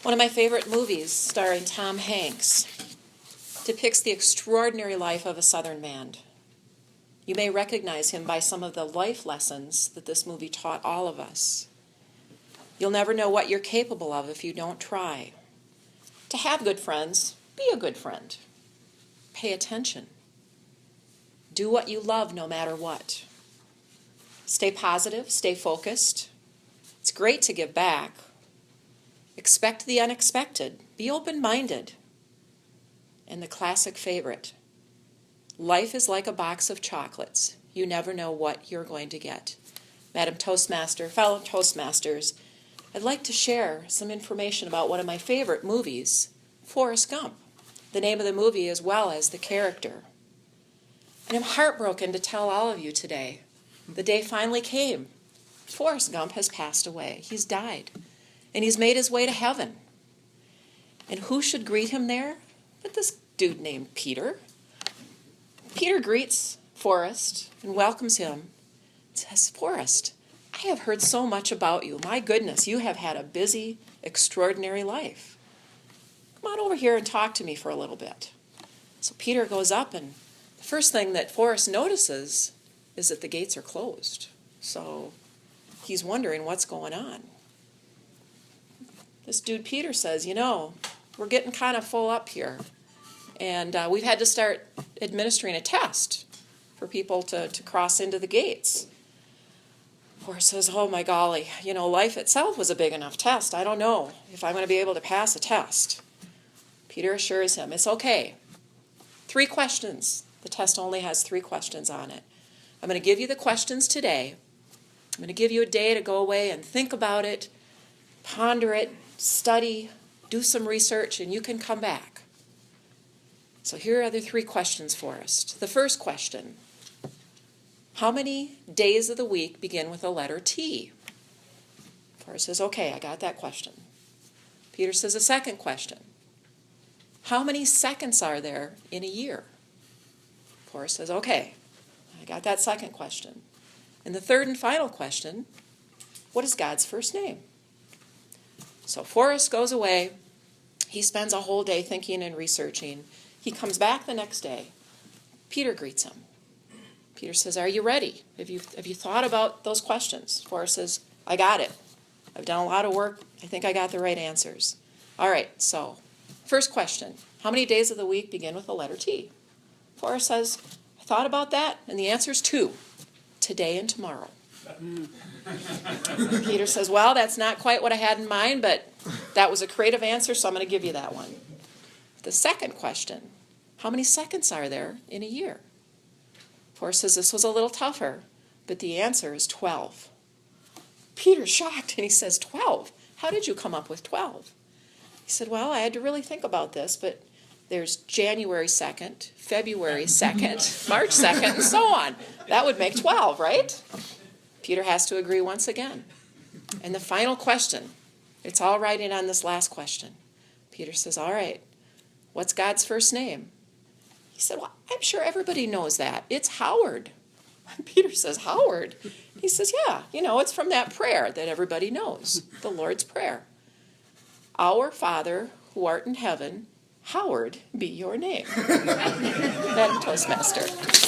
One of my favorite movies, starring Tom Hanks, depicts the extraordinary life of a Southern man. You may recognize him by some of the life lessons that this movie taught all of us. You'll never know what you're capable of if you don't try. To have good friends, be a good friend. Pay attention. Do what you love no matter what. Stay positive, stay focused. It's great to give back. Expect the unexpected. Be open-minded. And the classic favorite, life is like a box of chocolates. You never know what you're going to get. Madam Toastmaster, fellow Toastmasters, I'd like to share some information about one of my favorite movies, Forrest Gump, the name of the movie as well as the character. And I'm heartbroken to tell all of you today, the day finally came. Forrest Gump has passed away. He's died. And he's made his way to heaven. And who should greet him there but this dude named Peter? Peter greets Forrest and welcomes him. Says, Forrest, I have heard so much about you. My goodness, you have had a busy, extraordinary life. Come on over here and talk to me for a little bit. So Peter goes up, and the first thing that Forrest notices is that the gates are closed. So he's wondering what's going on. This dude Peter says, we're getting kind of full up here. And we've had to start administering a test for people to cross into the gates. Forrest says, oh my golly, life itself was a big enough test. I don't know if I'm going to be able to pass a test. Peter assures him, it's okay. 3 questions. The test only has 3 questions on it. I'm going to give you the questions today. I'm going to give you a day to go away and think about it, ponder it, study, do some research, and you can come back. So here are the 3 questions, Forrest. The first question, how many days of the week begin with the letter T? Forrest says, okay, I got that question. Peter says, the second question, how many seconds are there in a year? Forrest says, okay, I got that second question. And the third and final question, what is God's first name? So Forrest goes away. He spends a whole day thinking and researching. He comes back the next day. Peter greets him. Peter says, are you ready? Have you thought about those questions? Forrest says, I got it. I've done a lot of work. I think I got the right answers. All right, so first question, how many days of the week begin with the letter T? Forrest says, I thought about that, and the answer is 2, today and tomorrow. Peter says, well, that's not quite what I had in mind, but that was a creative answer, so I'm going to give you that one. The second question, how many seconds are there in a year? Forrest says, this was a little tougher, but the answer is 12. Peter's shocked, and he says, 12? How did you come up with 12? He said, well, I had to really think about this, but there's January 2nd, February 2nd, March 2nd, and so on. That would make 12, right? Peter has to agree once again. And the final question, it's all riding on this last question. Peter says, all right, what's God's first name? He said, well, I'm sure everybody knows that. It's Howard. And Peter says, Howard? He says, yeah, it's from that prayer that everybody knows, the Lord's Prayer. Our Father, who art in heaven, Howard be your name. Madam Toastmaster.